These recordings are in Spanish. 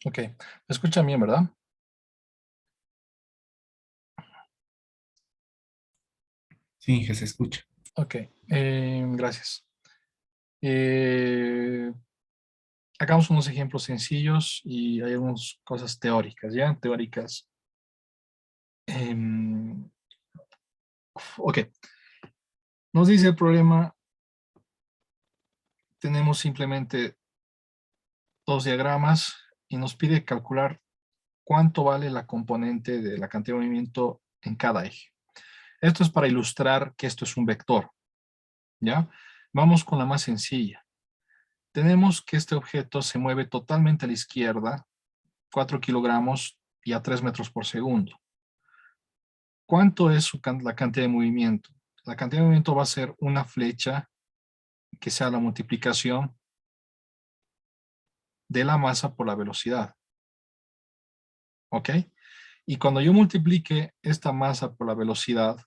Ok, me escuchan bien, ¿verdad? Sí, que se escucha. Ok, gracias. Eh, Hagamos unos ejemplos sencillos y hay algunas cosas teóricas, ¿ya? Teóricas. Em, ok, nos dice el problema, tenemos simplemente dos diagramas y nos pide calcular cuánto vale la componente de la cantidad de movimiento en cada eje. Esto es para ilustrar que esto es un vector, ¿ya? Vamos con la más sencilla. Tenemos que este objeto se mueve totalmente a la izquierda, 4 kilogramos y a 3 metros por segundo. ¿Cuánto es la cantidad de movimiento? La cantidad de movimiento va a ser una flecha que sea la multiplicación de la masa por la velocidad. ¿Ok? Y cuando yo multiplique esta masa por la velocidad,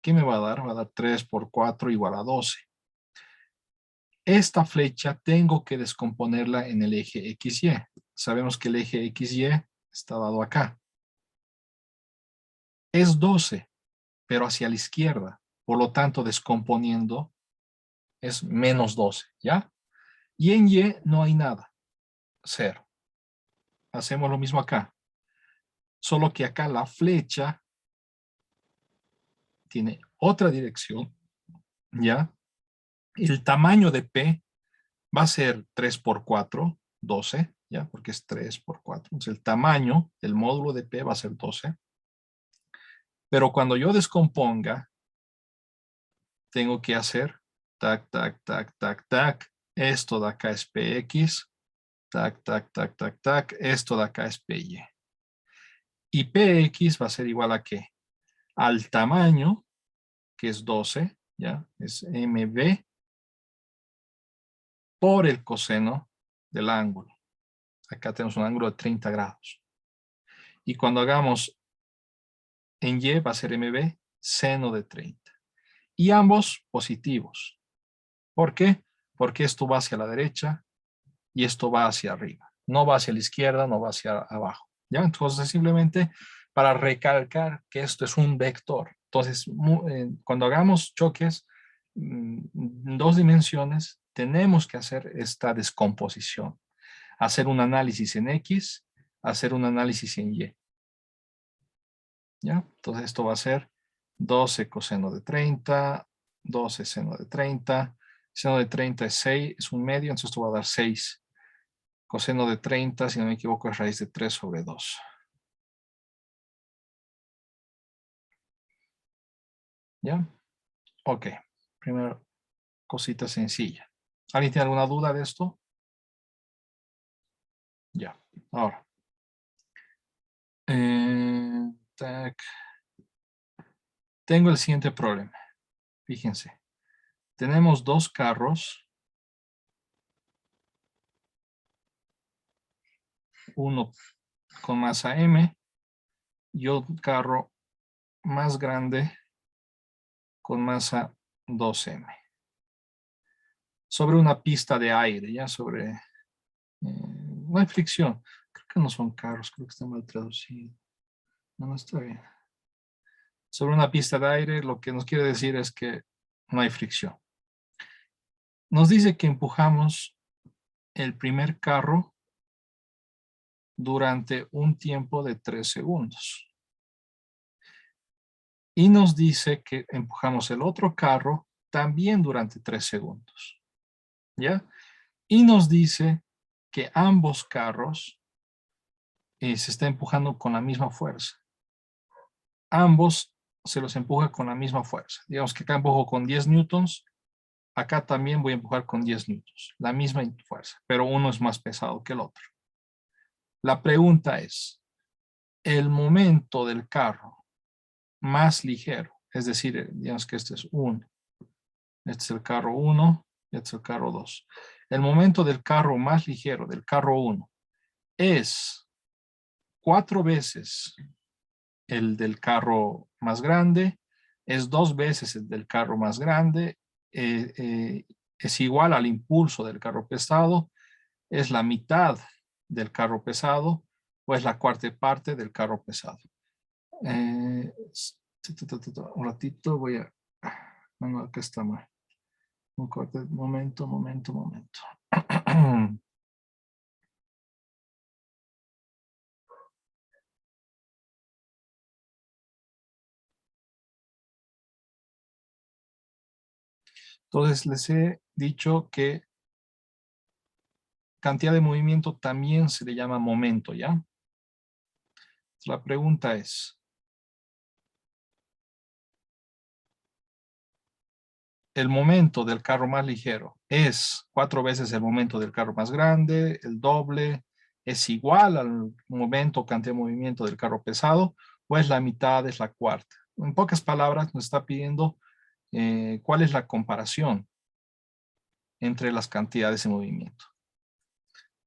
¿qué me va a dar? Va a dar 3 por 4 igual a 12. Esta flecha tengo que descomponerla en el eje XY. Sabemos que el eje XY está dado acá. Es 12, pero hacia la izquierda. Por lo tanto, descomponiendo es menos 12, ¿ya? Y en Y no hay nada, 0. Hacemos lo mismo acá. Solo que acá la flecha tiene otra dirección, ¿ya? El tamaño de P va a ser 3 por 4, 12, ¿ya? Porque es 3 por 4. Entonces el tamaño del módulo de P va a ser 12. Pero cuando yo descomponga, tengo que hacer tac, tac, tac, tac, tac. Esto de acá es PX. Tac, tac, tac, tac, tac. Esto de acá es PY. Y PX va a ser igual a ¿qué? Al tamaño, que es 12, ¿ya? Es MB por el coseno del ángulo. Acá tenemos un ángulo de 30 grados. Y cuando hagamos en Y va a ser MB seno de 30. Y ambos positivos. ¿Por qué? Porque esto va hacia la derecha y esto va hacia arriba. No va hacia la izquierda, no va hacia abajo. ¿Ya? Entonces simplemente para recalcar que esto es un vector. Entonces, cuando hagamos choques en dos dimensiones, tenemos que hacer esta descomposición. Hacer un análisis en X, hacer un análisis en Y. ¿Ya? Entonces esto va a ser 12 coseno de 30, 12 seno de 30. Seno de 30 es 6, es un medio, entonces esto va a dar 6. Coseno de 30, si no me equivoco, es raíz de 3 sobre 2. ¿Ya? Ok. Primera cosita sencilla. ¿Alguien tiene alguna duda de esto? Ya. Ahora. Tac. Tengo el siguiente problema. Fíjense. Tenemos dos carros. Uno con masa M y otro carro más grande con masa 2M. Sobre una pista de aire, ya sobre... no hay fricción. Creo que no son carros, creo que está mal traducido. No, no está bien. Sobre una pista de aire, lo que nos quiere decir es que no hay fricción. Nos dice que empujamos el primer carro durante un tiempo de 3 segundos. Y nos dice que empujamos el otro carro también durante 3 segundos. ¿Ya? Y nos dice que ambos carros se está empujando con la misma fuerza. Ambos se los empuja con la misma fuerza. Digamos que acá empujo con 10 newtons, acá también voy a empujar con 10 newtons, la misma fuerza, pero uno es más pesado que el otro. La pregunta es, el momento del carro más ligero, es decir, digamos que este es 1, este es el carro 1, este es el carro 2. El momento del carro más ligero, del carro 1, es 4 veces el del carro más grande, es 2 veces el del carro más grande, es igual al impulso del carro pesado, es la mitad del carro pesado o es la cuarta parte del carro pesado. Un ratito voy a... No, acá está mal. Un corte, momento. Entonces les he dicho que cantidad de movimiento también se le llama momento, ¿ya? La pregunta es, ¿el momento del carro más ligero es 4 veces el momento del carro más grande, el doble, es igual al momento o cantidad de movimiento del carro pesado, o es la mitad, es la cuarta? En pocas palabras nos está pidiendo cuál es la comparación entre las cantidades de movimiento.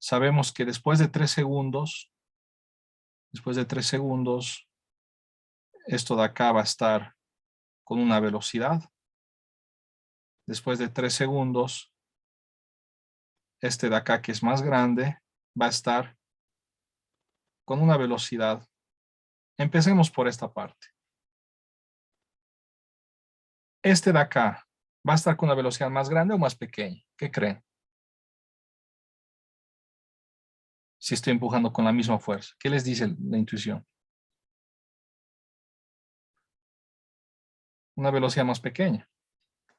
Sabemos que después de 3 segundos, esto de acá va a estar con una velocidad. Después de 3 segundos, este de acá que es más grande va a estar con una velocidad. Empecemos por esta parte. Este de acá va a estar con una velocidad más grande o más pequeña. ¿Qué creen? Si estoy empujando con la misma fuerza. ¿Qué les dice la intuición? Una velocidad más pequeña.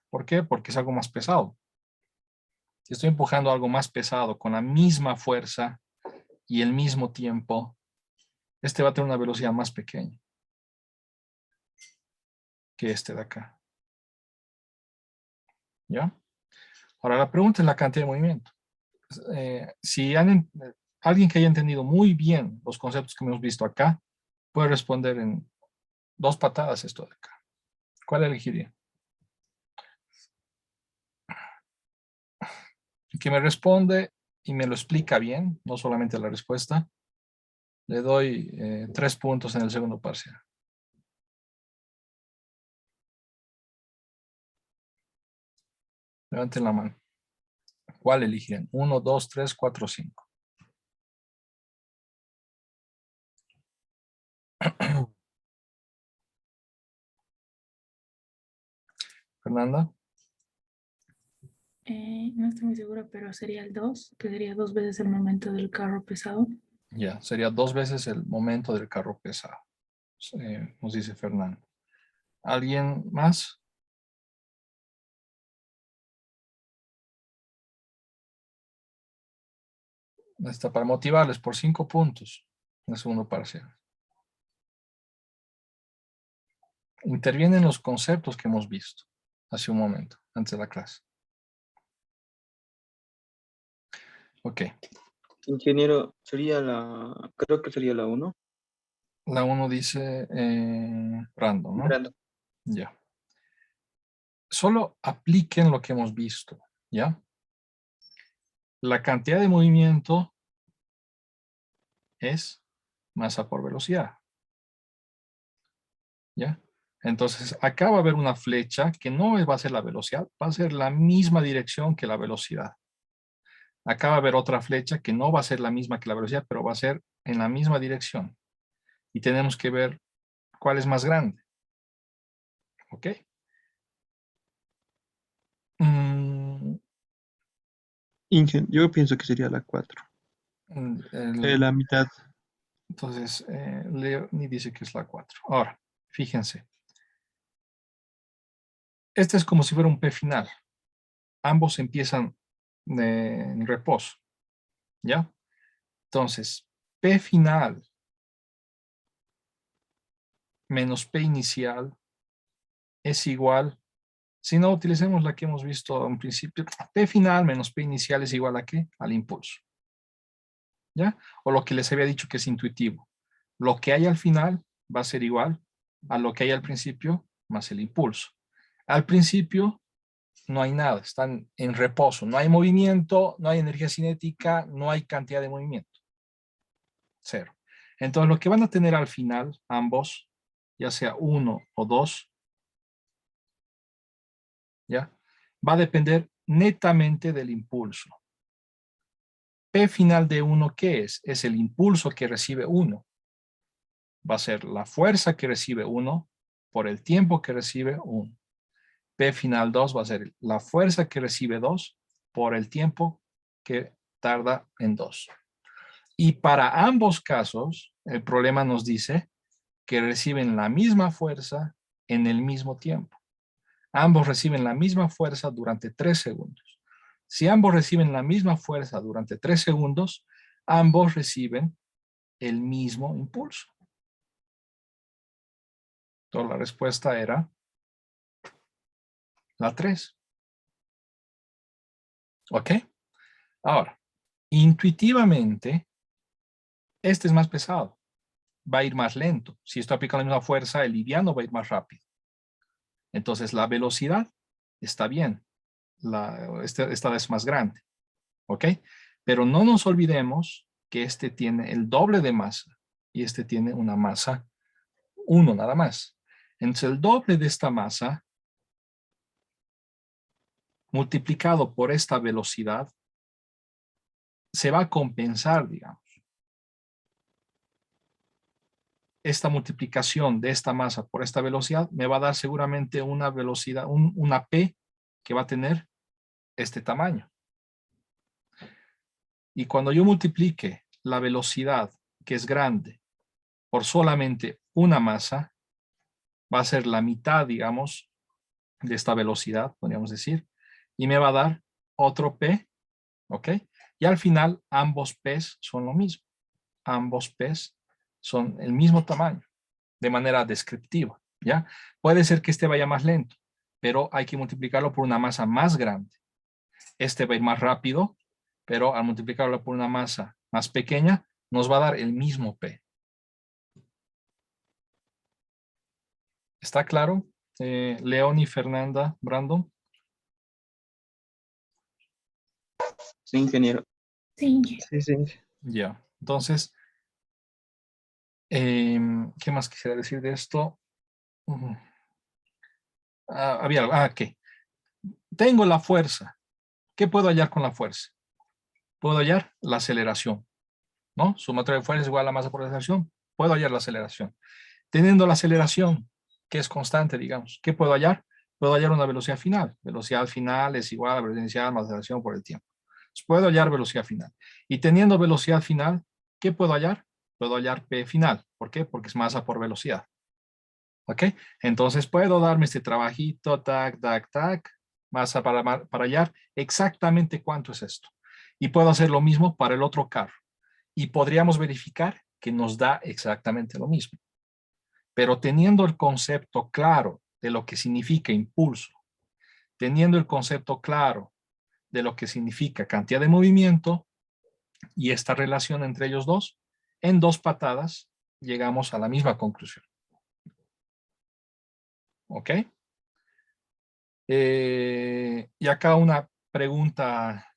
¿Por qué? Porque es algo más pesado. Si estoy empujando algo más pesado con la misma fuerza y el mismo tiempo, este va a tener una velocidad más pequeña que este de acá. ¿Ya? Ahora la pregunta es la cantidad de movimiento. Si alguien que haya entendido muy bien los conceptos que hemos visto acá, puede responder en 2 patadas esto de acá. ¿Cuál elegiría? El que me responde y me lo explica bien, no solamente la respuesta, le doy 3 puntos en el segundo parcial. Levanten la mano. ¿Cuál eligen? 1, 2, 3, 4, 5. Fernanda. No estoy muy segura, pero sería el 2, que sería 2 veces el momento del carro pesado. Ya, sería 2 veces el momento del carro pesado. Nos dice Fernanda. ¿Alguien más? Está para motivarles por 5 puntos en el segundo parcial. Intervienen los conceptos que hemos visto hace un momento, antes de la clase. Ok. Ingeniero, creo que sería la 1. La 1 dice random, ¿no? Random. Ya. Solo apliquen lo que hemos visto, ¿ya? La cantidad de movimiento es masa por velocidad. ¿Ya? Entonces, acá va a haber una flecha que no va a ser la velocidad, va a ser la misma dirección que la velocidad. Acá va a haber otra flecha que no va a ser la misma que la velocidad, pero va a ser en la misma dirección. Y tenemos que ver cuál es más grande. ¿Ok? Yo pienso que sería la 4. La mitad. Entonces, Leoni dice que es la 4. Ahora, fíjense. Este es como si fuera un P final. Ambos empiezan en reposo. ¿Ya? Entonces, P final menos P inicial es igual, si no utilicemos la que hemos visto a un principio, P final menos P inicial es igual a ¿qué? Al impulso. ¿Ya? O lo que les había dicho que es intuitivo. Lo que hay al final va a ser igual a lo que hay al principio más el impulso. Al principio no hay nada, están en reposo, no hay movimiento, no hay energía cinética, no hay cantidad de movimiento. 0. Entonces lo que van a tener al final, ambos, ya sea 1 o 2, ¿ya? Va a depender netamente del impulso. P final de 1, ¿qué es? Es el impulso que recibe 1. Va a ser la fuerza que recibe 1 por el tiempo que recibe 1. P final 2 va a ser la fuerza que recibe 2 por el tiempo que tarda en 2. Y para ambos casos, el problema nos dice que reciben la misma fuerza en el mismo tiempo. Ambos reciben la misma fuerza durante 3 segundos. Si ambos reciben la misma fuerza durante 3 segundos, ambos reciben el mismo impulso. Entonces la respuesta era la 3. ¿Ok? Ahora, intuitivamente, este es más pesado. Va a ir más lento. Si estoy aplicando la misma fuerza, el liviano va a ir más rápido. Entonces la velocidad está bien. Esta es más grande. ¿Ok? Pero no nos olvidemos que este tiene el doble de masa y este tiene una masa 1 nada más. Entonces el doble de esta masa multiplicado por esta velocidad se va a compensar, digamos. Esta multiplicación de esta masa por esta velocidad me va a dar seguramente una velocidad, una P que va a tener este tamaño. Y cuando yo multiplique la velocidad, que es grande, por solamente una masa, va a ser la mitad, digamos, de esta velocidad, podríamos decir, y me va a dar otro P, ¿ok? Y al final, ambos P's son lo mismo. Ambos P's son el mismo tamaño, de manera descriptiva, ¿ya? Puede ser que este vaya más lento, pero hay que multiplicarlo por una masa más grande. Este va a ir más rápido, pero al multiplicarlo por una masa más pequeña, nos va a dar el mismo P. ¿Está claro? León y Fernanda, Brandon. Sí, ingeniero. Sí. Sí, sí. Ya, entonces, ¿qué más quisiera decir de esto? Había algo, ¿qué? Tengo la fuerza. ¿Qué puedo hallar con la fuerza? Puedo hallar la aceleración, ¿no? Sumatoria de fuerza es igual a la masa por la aceleración. Puedo hallar la aceleración. Teniendo la aceleración, que es constante, digamos, ¿qué puedo hallar? Puedo hallar una velocidad final. Velocidad final es igual a la velocidad inicial más aceleración por el tiempo. Entonces, puedo hallar velocidad final. Y teniendo velocidad final, ¿qué puedo hallar? Puedo hallar P final. ¿Por qué? Porque es masa por velocidad. ¿Ok? Entonces puedo darme este trabajito, tac, tac, tac, masa para hallar exactamente cuánto es esto. Y puedo hacer lo mismo para el otro carro. Y podríamos verificar que nos da exactamente lo mismo. Pero teniendo el concepto claro de lo que significa impulso, teniendo el concepto claro de lo que significa cantidad de movimiento y esta relación entre ellos dos, en 2 patadas llegamos a la misma conclusión. ¿Ok? Y acá una pregunta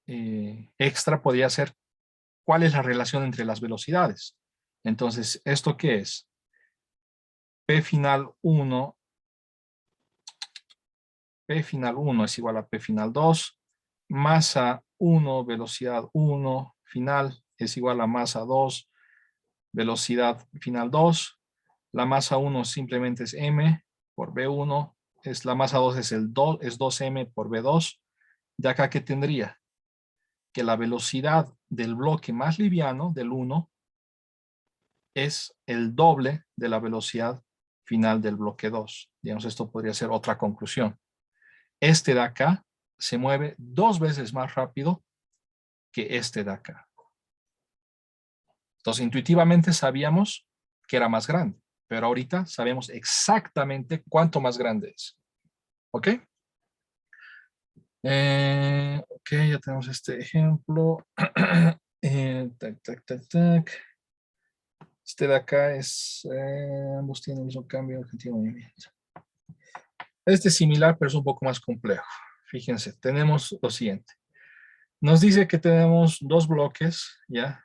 extra podría ser, ¿cuál es la relación entre las velocidades? Entonces, ¿esto qué es? P final 1 es igual a P final 2, masa 1, velocidad 1, final es igual a masa 2, velocidad final 2, la masa 1 simplemente es M por B1, la masa 2 es 2M por B2, de acá ¿qué tendría? Que la velocidad del bloque más liviano, del 1, es el doble de la velocidad final del bloque 2. Digamos, esto podría ser otra conclusión. Este de acá se mueve 2 veces más rápido que este de acá. Entonces, intuitivamente sabíamos que era más grande, pero ahorita sabemos exactamente cuánto más grande es. ¿Ok? Ok, ya tenemos este ejemplo. Tac, tac, tac, tac. Este de acá es, ambos tienen el mismo cambio objetivo de movimiento. Este es similar, pero es un poco más complejo. Fíjense, tenemos lo siguiente. Nos dice que tenemos 2 bloques, ¿ya?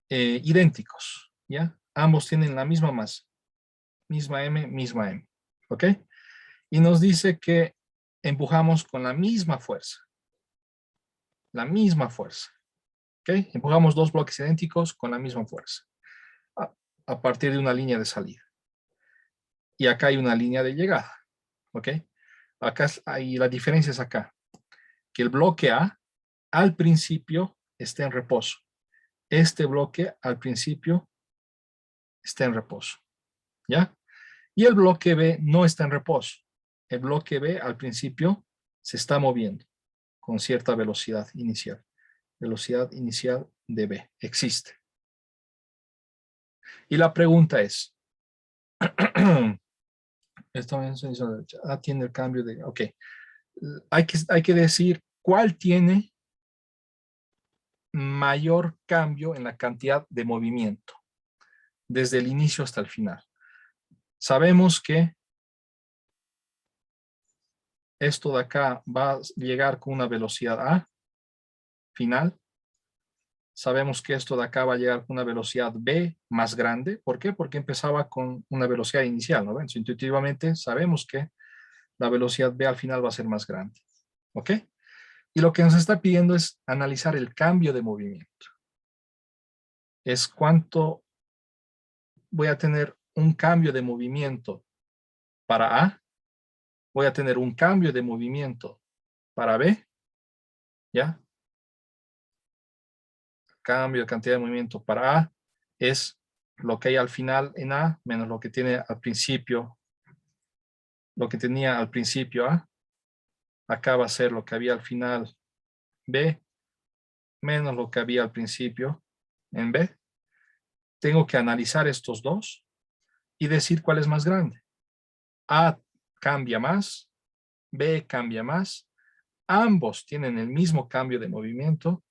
Idénticos, ¿ya? Ambos tienen la misma masa. Misma M, ¿ok? Y nos dice que empujamos con la misma fuerza. La misma fuerza. ¿Ok? Empujamos dos bloques idénticos con la misma fuerza a partir de una línea de salida. Y acá hay una línea de llegada. ¿Ok? Acá hay, la diferencia es acá. Que el bloque A al principio está en reposo. Este bloque al principio está en reposo. ¿Ya? Y el bloque B no está en reposo. El bloque B al principio se está moviendo con cierta velocidad inicial. Velocidad inicial de B existe. Y la pregunta es, tiene el cambio de, ok, hay que decir cuál tiene mayor cambio en la cantidad de movimiento desde el inicio hasta el final. Sabemos que esto de acá va a llegar con una velocidad A final. Sabemos que esto de acá va a llegar con una velocidad B más grande. ¿Por qué? Porque empezaba con una velocidad inicial, ¿no ven? Intuitivamente sabemos que la velocidad B al final va a ser más grande. ¿Ok? Y lo que nos está pidiendo es analizar el cambio de movimiento. Es cuánto voy a tener un cambio de movimiento para A. Voy a tener un cambio de movimiento para B. ¿Ya? Cambio de cantidad de movimiento para A es lo que hay al final en A menos lo que tiene al principio, lo que tenía al principio A. Acá va a ser lo que había al final B menos lo que había al principio en B. Tengo que analizar estos dos y decir cuál es más grande. A cambia más, B cambia más. Ambos tienen el mismo cambio de movimiento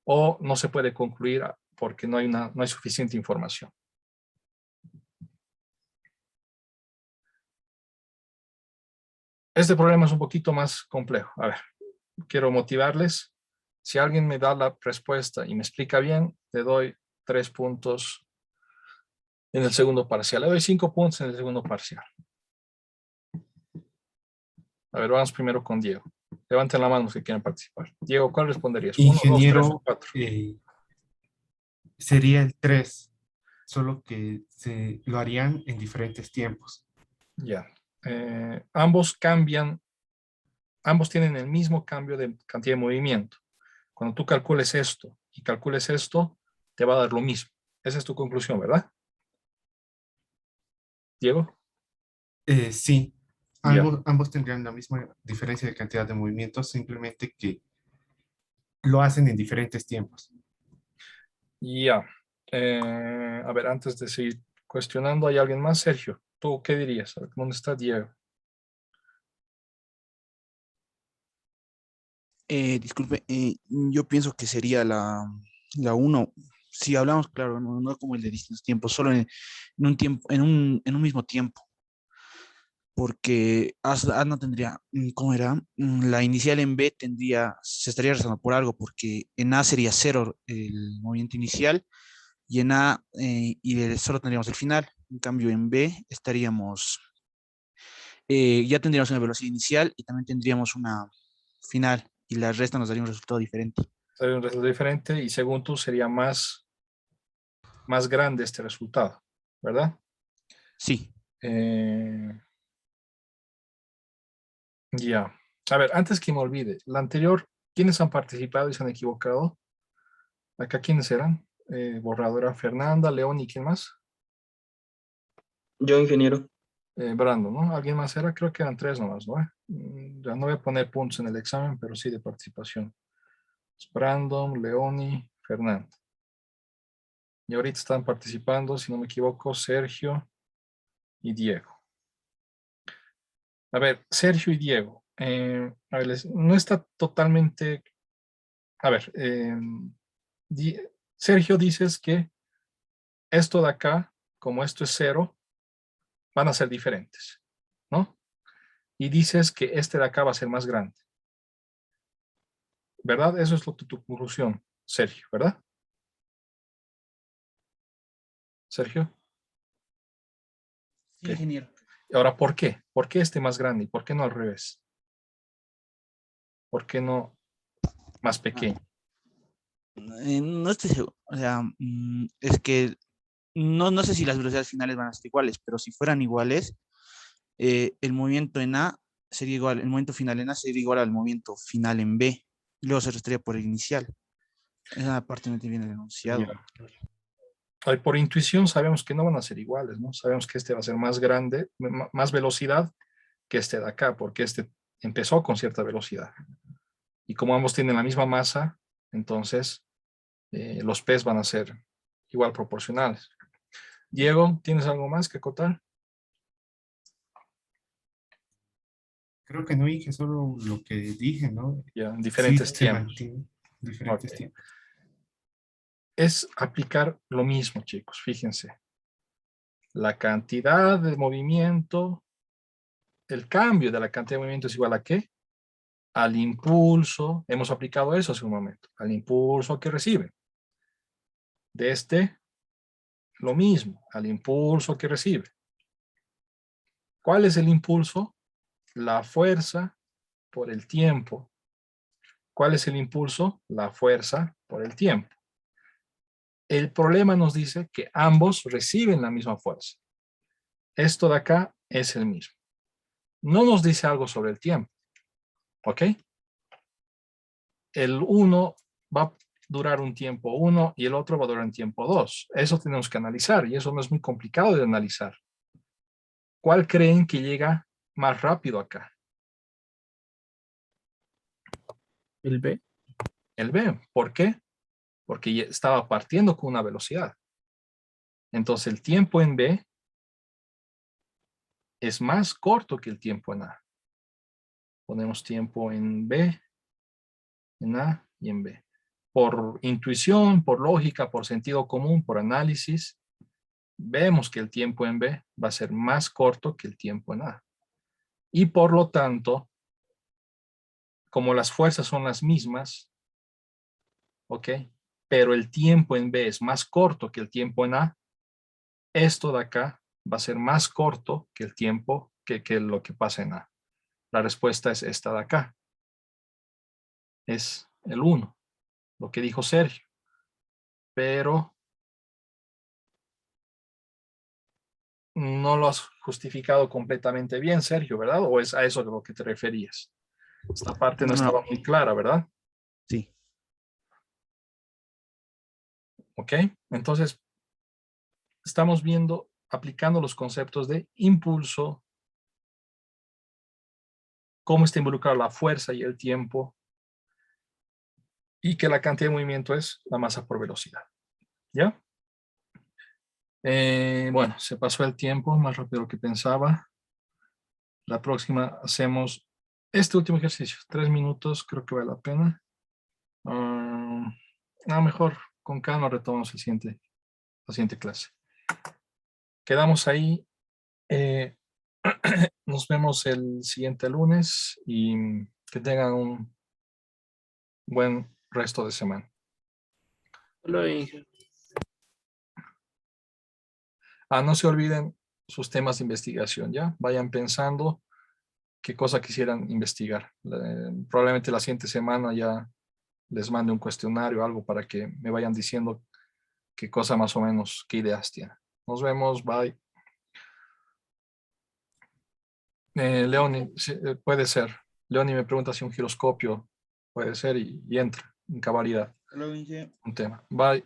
o no se puede concluir porque no hay suficiente información. Este problema es un poquito más complejo. A ver, quiero motivarles. Si alguien me da la respuesta y me explica bien, le doy 3 puntos en el segundo parcial. Le doy 5 puntos en el segundo parcial. A ver, vamos primero con Diego. Levanten la mano los que quieran participar. Diego, ¿cuál responderías? ¿1, 2, 3 o Ingeniero, 4? sería el 3, solo que lo harían en diferentes tiempos. Ya. Ambos cambian, ambos tienen el mismo cambio de cantidad de movimiento. Cuando tú calcules esto y calcules esto, te va a dar lo mismo. Esa es tu conclusión, ¿verdad? Diego. Sí, Ya. ambos tendrían la misma diferencia de cantidad de movimientos, simplemente que lo hacen en diferentes tiempos. Ya. A ver, antes de seguir cuestionando, ¿hay alguien más? Sergio, ¿tú qué dirías? A ver, ¿dónde está Diego? Disculpe, yo pienso que sería la 1. Si hablamos, claro, no como el de distintos tiempos, solo en un tiempo, en un mismo tiempo. Porque no tendría, ¿cómo era? La inicial en B se estaría rezando por algo, porque en A sería 0 el movimiento inicial y en A solo tendríamos el final. En cambio, en B ya tendríamos una velocidad inicial y también tendríamos una final y la resta nos daría un resultado diferente. Sería un resultado diferente y según tú sería más grande este resultado, ¿verdad? Sí. Ya. A ver, antes que me olvide, la anterior, ¿quiénes han participado y se han equivocado? Acá, ¿quiénes eran? Borradora Fernanda, León y ¿quién más? Yo, ingeniero. Brandon, ¿no? ¿Alguien más era? Creo que eran 3 nomás, ¿no? Ya no voy a poner puntos en el examen, pero sí de participación. Brandon, Leoni, Fernanda. Y ahorita están participando, si no me equivoco, Sergio y Diego. A ver, Sergio y Diego. A ver, no está totalmente... A ver, Sergio, dices que esto de acá, como esto es 0, van a ser diferentes, ¿no? Y dices que este de acá va a ser más grande. ¿Verdad? Eso es tu conclusión, Sergio, ¿verdad? Sergio. Sí, Ok. ingeniero. Ahora, ¿por qué? ¿Por qué este más grande y por qué no al revés? ¿Por qué no más Ah, pequeño? No estoy seguro. O sea, es que no sé si las velocidades finales van a ser iguales, pero si fueran iguales, el movimiento en A sería igual, el movimiento final en A sería igual al movimiento final en B. Y luego se restaría por el inicial. Esa parte no te viene denunciado. Ya. Ay, por intuición sabemos que no van a ser iguales, ¿no? Sabemos que este va a ser más grande, más velocidad que este de acá, porque este empezó con cierta velocidad. Y como ambos tienen la misma masa, entonces los P's van a ser igual proporcionales. Diego, ¿tienes algo más que acotar? Creo que no dije solo lo que dije, ¿no? Ya, en Sí, diferentes se tiempos. mantiene diferentes Ok. tiempos. Es aplicar lo mismo, chicos, fíjense. La cantidad de movimiento, el cambio de la cantidad de movimiento es igual a ¿qué? Al impulso, hemos aplicado eso hace un momento, al impulso que recibe. De este, lo mismo, al impulso que recibe. ¿Cuál es el impulso? La fuerza por el tiempo. ¿Cuál es el impulso? La fuerza por el tiempo. El problema nos dice que ambos reciben la misma fuerza. Esto de acá es el mismo. No nos dice algo sobre el tiempo. ¿Ok? El uno va a durar un tiempo 1 y el otro va a durar un tiempo 2. Eso tenemos que analizar y eso no es muy complicado de analizar. ¿Cuál creen que llega más rápido acá? El B. El B. ¿Por qué? Porque ya estaba partiendo con una velocidad. Entonces el tiempo en B es más corto que el tiempo en A. Ponemos tiempo en B, en A y en B. Por intuición, por lógica, por sentido común, por análisis, vemos que el tiempo en B va a ser más corto que el tiempo en A. Y por lo tanto, como las fuerzas son las mismas, ¿ok? Pero el tiempo en B es más corto que el tiempo en A, esto de acá va a ser más corto que el tiempo que lo que pasa en A. La respuesta es esta de acá. Es el 1, lo que dijo Sergio. Pero no lo has justificado completamente bien, Sergio, ¿verdad? ¿O es a eso a lo que te referías? Esta parte no No, estaba muy clara, ¿verdad? sí. ¿Ok? Entonces, estamos viendo, aplicando los conceptos de impulso, cómo está involucrada la fuerza y el tiempo, y que la cantidad de movimiento es la masa por velocidad. ¿Ya? Bueno, se pasó el tiempo más rápido de lo que pensaba. La próxima hacemos este último ejercicio, 3 minutos, creo que vale la pena. Mejor con calma retomamos la siguiente clase. Quedamos ahí. Nos vemos el siguiente lunes y que tengan un buen resto de semana. Hola, Inge. No se olviden sus temas de investigación, ¿ya? Vayan pensando qué cosa quisieran investigar. Probablemente la siguiente semana ya les mande un cuestionario o algo para que me vayan diciendo qué cosa más o menos, qué ideas tienen. Nos vemos, bye. Leoni, sí, puede ser. Leoni me pregunta si un giroscopio puede ser y entra en cabalidad Hola, Inge. un tema. Bye.